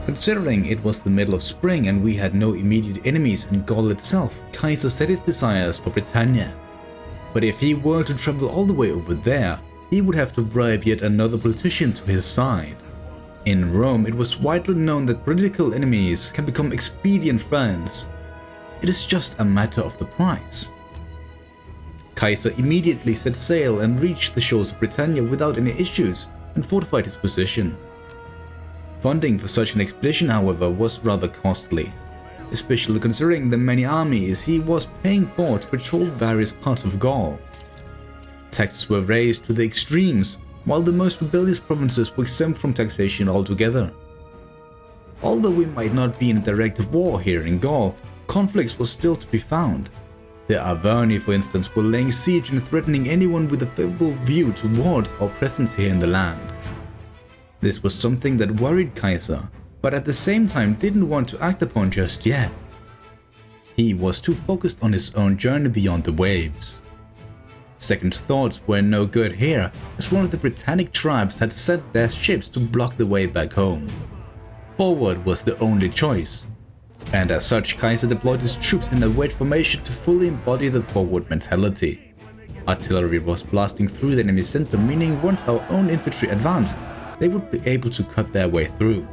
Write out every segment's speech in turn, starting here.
Considering it was the middle of spring and we had no immediate enemies in Gaul itself, Caesar set his desires for Britannia. But if he were to travel all the way over there, he would have to bribe yet another politician to his side. In Rome, it was widely known that political enemies can become expedient friends. It is just a matter of the price. Caesar immediately set sail and reached the shores of Britannia without any issues and fortified his position. Funding for such an expedition, however, was rather costly, especially considering the many armies he was paying for to patrol various parts of Gaul. Taxes were raised to the extremes, while the most rebellious provinces were exempt from taxation altogether. Although we might not be in a direct war here in Gaul, conflicts were still to be found. The Arverni, for instance, were laying siege and threatening anyone with a favorable view towards our presence here in the land. This was something that worried Caesar, but at the same time didn't want to act upon just yet. He was too focused on his own journey beyond the waves. Second thoughts were no good here, as one of the Britannic tribes had set their ships to block the way back home. Forward was the only choice, and as such Caesar deployed his troops in a wedge formation to fully embody the forward mentality. Artillery was blasting through the enemy center, meaning once our own infantry advanced, they would be able to cut their way through.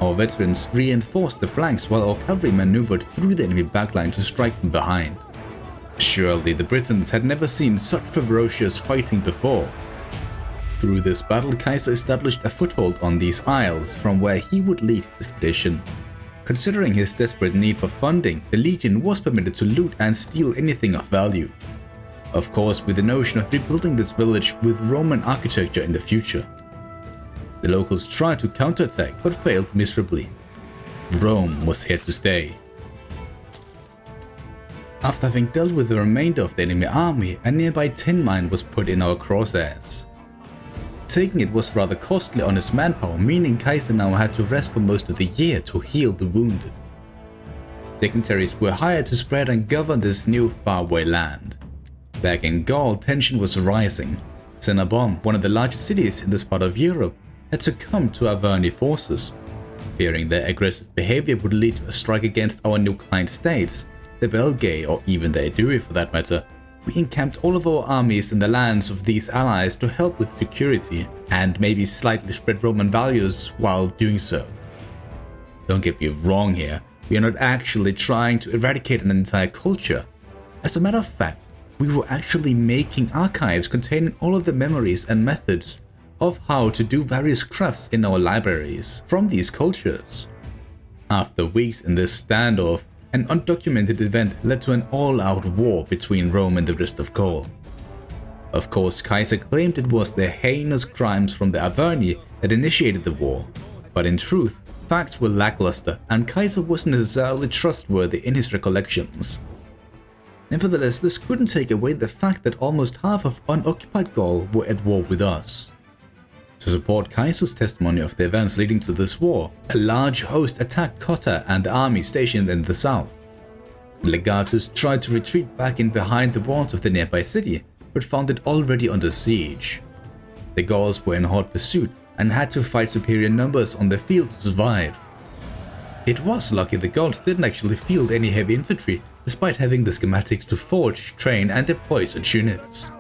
Our veterans reinforced the flanks while our cavalry maneuvered through the enemy backline to strike from behind. Surely the Britons had never seen such ferocious fighting before. Through this battle, Caesar established a foothold on these isles from where he would lead his expedition. Considering his desperate need for funding, the legion was permitted to loot and steal anything of value. Of course, with the notion of rebuilding this village with Roman architecture in the future. The locals tried to counterattack but failed miserably. Rome was here to stay. After having dealt with the remainder of the enemy army, a nearby tin mine was put in our crosshairs. Taking it was rather costly on his manpower, meaning Caesar now had to rest for most of the year to heal the wounded. Dignitaries were hired to spread and govern this new faraway land. Back in Gaul, tension was rising. Cenabon, one of the largest cities in this part of Europe, had succumbed to Arverni forces. Fearing their aggressive behavior would lead to a strike against our new client states, the Belgae or even the Aedui for that matter, we encamped all of our armies in the lands of these allies to help with security and maybe slightly spread Roman values while doing so. Don't get me wrong here, we are not actually trying to eradicate an entire culture. As a matter of fact, we were actually making archives containing all of the memories and methods of how to do various crafts in our libraries from these cultures. After weeks in this standoff, an undocumented event led to an all-out war between Rome and the rest of Gaul. Of course, Caesar claimed it was the heinous crimes from the Arverni that initiated the war, but in truth, facts were lackluster and Caesar wasn't necessarily trustworthy in his recollections. Nevertheless, this couldn't take away the fact that almost half of unoccupied Gaul were at war with us. To support Caesar's testimony of the events leading to this war, a large host attacked Cotta and the army stationed in the south. Legatus tried to retreat back in behind the walls of the nearby city, but found it already under siege. The Gauls were in hot pursuit and had to fight superior numbers on the field to survive. It was lucky the Gauls didn't actually field any heavy infantry, despite having the schematics to forge, train and deploy such units.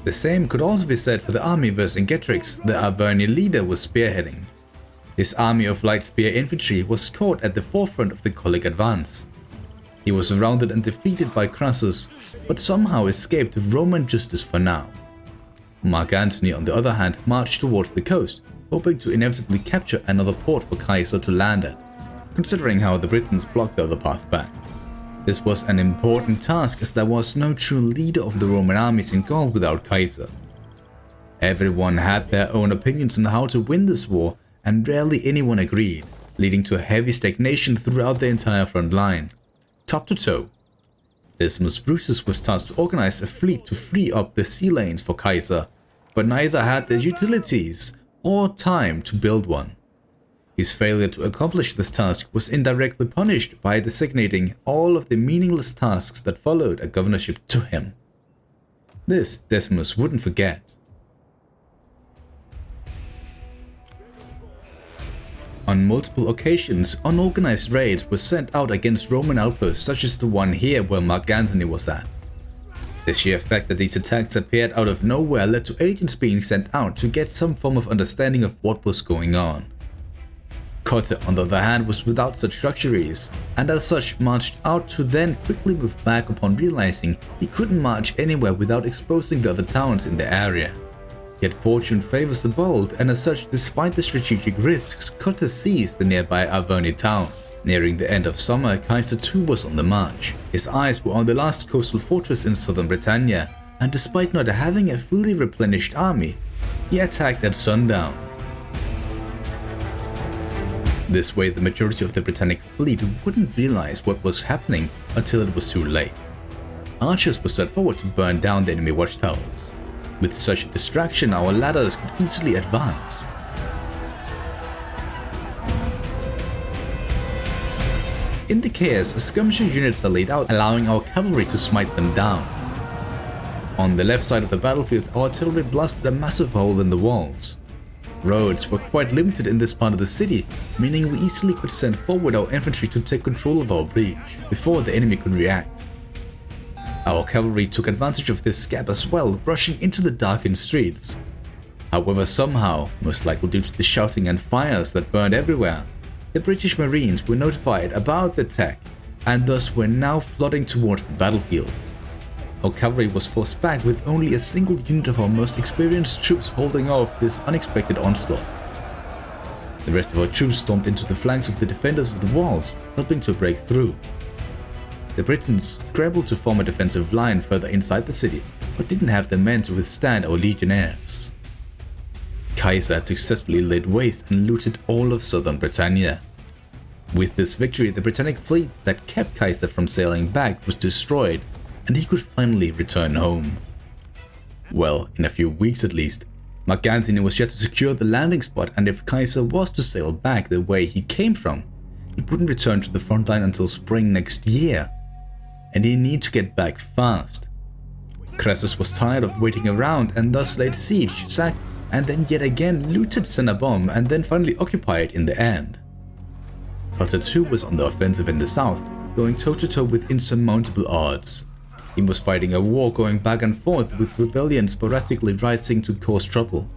The same could also be said for the army Vercingetorix the Arverni leader was spearheading. His army of light spear infantry was caught at the forefront of the Gallic advance. He was surrounded and defeated by Crassus, but somehow escaped Roman justice for now. Mark Antony, on the other hand, marched towards the coast, hoping to inevitably capture another port for Caesar to land at, considering how the Britons blocked the other path back. This was an important task as there was no true leader of the Roman armies in Gaul without Caesar. Everyone had their own opinions on how to win this war and rarely anyone agreed, leading to a heavy stagnation throughout the entire front line, top to toe. Decimus Brutus was tasked to organize a fleet to free up the sea lanes for Caesar, but neither had the utilities or time to build one. His failure to accomplish this task was indirectly punished by designating all of the meaningless tasks that followed a governorship to him. This Decimus wouldn't forget. On multiple occasions, unorganized raids were sent out against Roman outposts such as the one here where Mark Antony was at. The sheer fact that these attacks appeared out of nowhere led to agents being sent out to get some form of understanding of what was going on. Cotta, on the other hand, was without such luxuries, and as such marched out to then quickly move back upon realizing he couldn't march anywhere without exposing the other towns in the area. Yet fortune favors the bold, and as such, despite the strategic risks, Cotta seized the nearby Arverni town. Nearing the end of summer, Caesar too was on the march. His eyes were on the last coastal fortress in southern Britannia, and despite not having a fully replenished army, he attacked at sundown. This way, the majority of the Britannic fleet wouldn't realize what was happening until it was too late. Archers were set forward to burn down the enemy watchtowers. With such a distraction, our ladders could easily advance. In the chaos, skirmisher units are laid out, allowing our cavalry to smite them down. On the left side of the battlefield, our artillery blasted a massive hole in the walls. Roads were quite limited in this part of the city, meaning we easily could send forward our infantry to take control of our breach before the enemy could react. Our cavalry took advantage of this gap as well, rushing into the darkened streets. However, somehow, most likely due to the shouting and fires that burned everywhere, the British Marines were notified about the attack and thus were now flooding towards the battlefield. Our cavalry was forced back with only a single unit of our most experienced troops holding off this unexpected onslaught. The rest of our troops stormed into the flanks of the defenders of the walls, helping to break through. The Britons scrambled to form a defensive line further inside the city, but didn't have the men to withstand our legionnaires. Caesar had successfully laid waste and looted all of southern Britannia. With this victory, the Britannic fleet that kept Caesar from sailing back was destroyed, and he could finally return home. Well, in a few weeks at least, Mark Antony was yet to secure the landing spot, and if Caesar was to sail back the way he came from, he wouldn't return to the front line until spring next year, and he needed to get back fast. Crassus was tired of waiting around and thus laid siege, sacked, and then yet again looted Cenabum and then finally occupied in the end. Cotta too was on the offensive in the south, going toe-to-toe with insurmountable odds. He was fighting a war going back and forth with rebellions sporadically rising to cause trouble.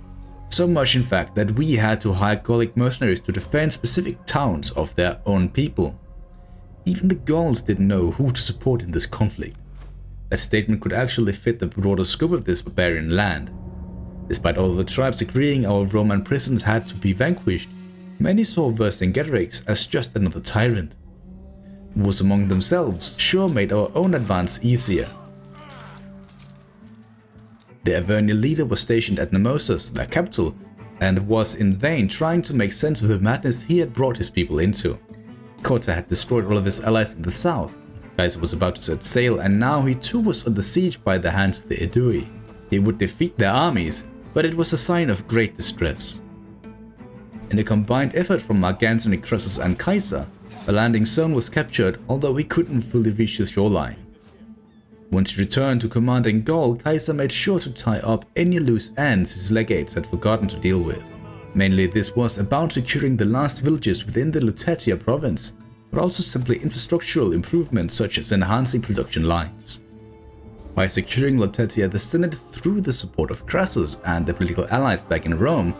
So much in fact that we had to hire Gallic mercenaries to defend specific towns of their own people. Even the Gauls didn't know who to support in this conflict. That statement could actually fit the broader scope of this barbarian land. Despite all the tribes agreeing our Roman presence had to be vanquished, many saw Vercingetorix as just another tyrant. Wars among themselves sure made our own advance easier. The Arverni leader was stationed at Nemosus, their capital, and was in vain trying to make sense of the madness he had brought his people into. Cotta had destroyed all of his allies in the south. Caesar was about to set sail, and now he too was under siege by the hands of the Aedui. He would defeat their armies, but it was a sign of great distress. In a combined effort from Mark Antony, Crassus and Caesar, a landing zone was captured, although he couldn't fully reach the shoreline. Once he returned to commanding Gaul, Caesar made sure to tie up any loose ends his legates had forgotten to deal with. Mainly this was about securing the last villages within the Lutetia province, but also simply infrastructural improvements such as enhancing production lines. By securing Lutetia, the Senate, through the support of Crassus and the political allies back in Rome,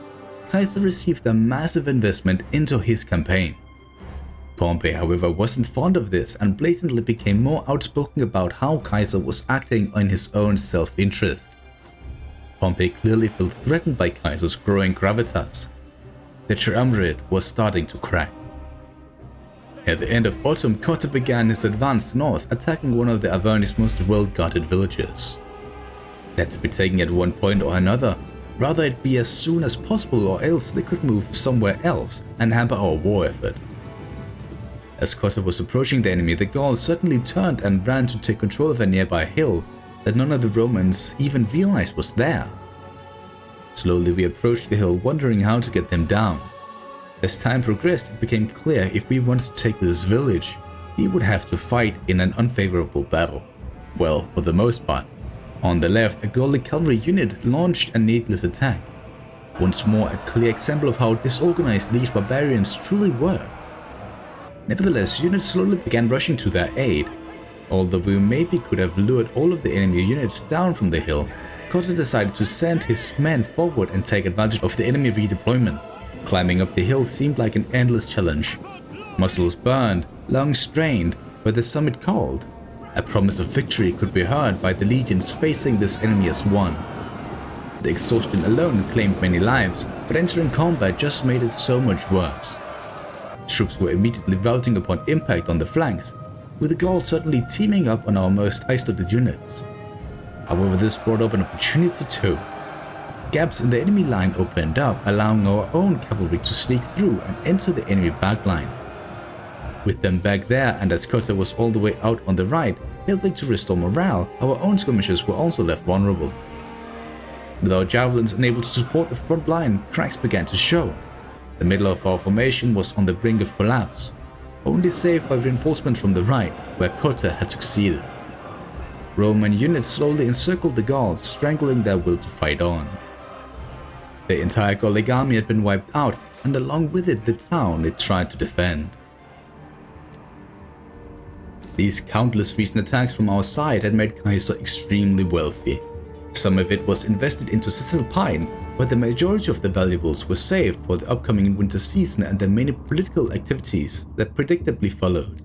Caesar received a massive investment into his campaign. Pompey, however, wasn't fond of this and blatantly became more outspoken about how Caesar was acting in his own self-interest. Pompey clearly felt threatened by Caesar's growing gravitas. The triumvirate was starting to crack. At the end of autumn, Cotta began his advance north, attacking one of the Arverni's most well-guarded villages. It had to be taken at one point or another, rather it be as soon as possible, or else they could move somewhere else and hamper our war effort. As Cotta was approaching the enemy, the Gauls suddenly turned and ran to take control of a nearby hill that none of the Romans even realized was there. Slowly we approached the hill, wondering how to get them down. As time progressed, it became clear if we wanted to take this village, we would have to fight in an unfavorable battle. Well, for the most part. On the left, a Gallic cavalry unit launched a needless attack. Once more, a clear example of how disorganized these barbarians truly were. Nevertheless, units slowly began rushing to their aid. Although we maybe could have lured all of the enemy units down from the hill, Cutter decided to send his men forward and take advantage of the enemy redeployment. Climbing up the hill seemed like an endless challenge. Muscles burned, lungs strained, but the summit called. A promise of victory could be heard by the legions facing this enemy as one. The exhaustion alone claimed many lives, but entering combat just made it so much worse. Troops were immediately routing upon impact on the flanks, with the Gauls suddenly teaming up on our most isolated units. However, this brought up an opportunity too. Gaps in the enemy line opened up, allowing our own cavalry to sneak through and enter the enemy backline. With them back there, and as Cutter was all the way out on the right, helping to restore morale, our own skirmishers were also left vulnerable. With our javelins unable to support the front line, cracks began to show. The middle of our formation was on the brink of collapse, only saved by reinforcement from the right, where Cutter had succeeded. Roman units slowly encircled the Gauls, strangling their will to fight on. The entire Gallic army had been wiped out, and along with it the town it tried to defend. These countless recent attacks from our side had made Caesar extremely wealthy. Some of it was invested into Cisalpine, but the majority of the valuables were saved for the upcoming winter season and the many political activities that predictably followed.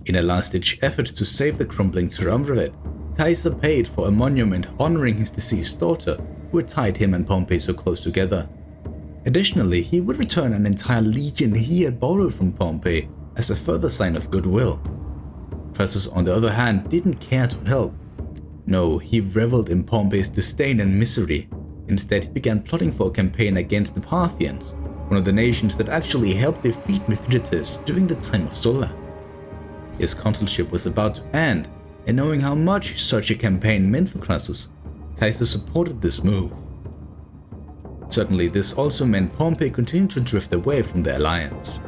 In a last-ditch effort to save the crumbling triumvirate, Caesar paid for a monument honoring his deceased daughter, who had tied him and Pompey so close together. Additionally, he would return an entire legion he had borrowed from Pompey as a further sign of goodwill. Crassus, on the other hand, didn't care to help. No, he reveled in Pompey's disdain and misery. Instead, he began plotting for a campaign against the Parthians, one of the nations that actually helped defeat Mithridates during the time of Sulla. His consulship was about to end, and knowing how much such a campaign meant for Crassus, Caesar supported this move. Certainly, this also meant Pompey continued to drift away from the alliance.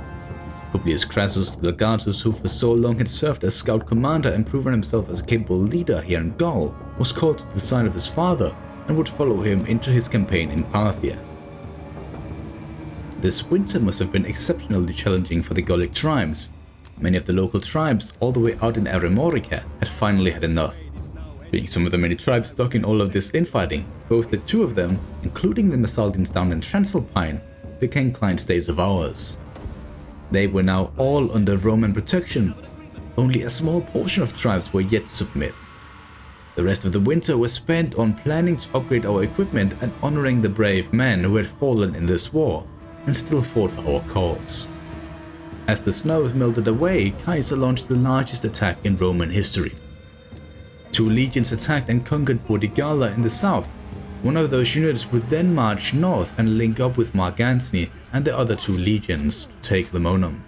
Publius Crassus the Legatus, who for so long had served as scout commander and proven himself as a capable leader here in Gaul, was called to the side of his father and would follow him into his campaign in Parthia. This winter must have been exceptionally challenging for the Gallic tribes. Many of the local tribes, all the way out in Aremorica, had finally had enough. Being some of the many tribes stuck in all of this infighting, both the two of them, including the Macedonians down in Transalpine, became client states of ours. They were now all under Roman protection. Only a small portion of tribes were yet to submit. The rest of the winter was spent on planning to upgrade our equipment and honoring the brave men who had fallen in this war and still fought for our cause. As the snow melted away, Caesar launched the largest attack in Roman history. 2 legions attacked and conquered Burdigala in the south. One of those units would then march north and link up with Mark Antony and the other 2 legions to take Lemonum.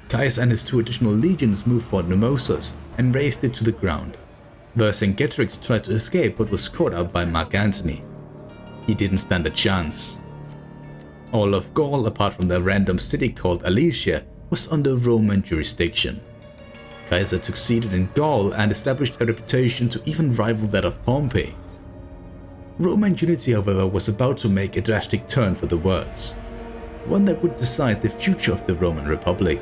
Caesar and his 2 additional legions moved for Nemosus and razed it to the ground. Vercingetorix tried to escape but was caught up by Mark Antony. He didn't stand a chance. All of Gaul, apart from the random city called Alesia, was under Roman jurisdiction. Caesar succeeded in Gaul and established a reputation to even rival that of Pompey. Roman unity, however, was about to make a drastic turn for the worse, one that would decide the future of the Roman Republic.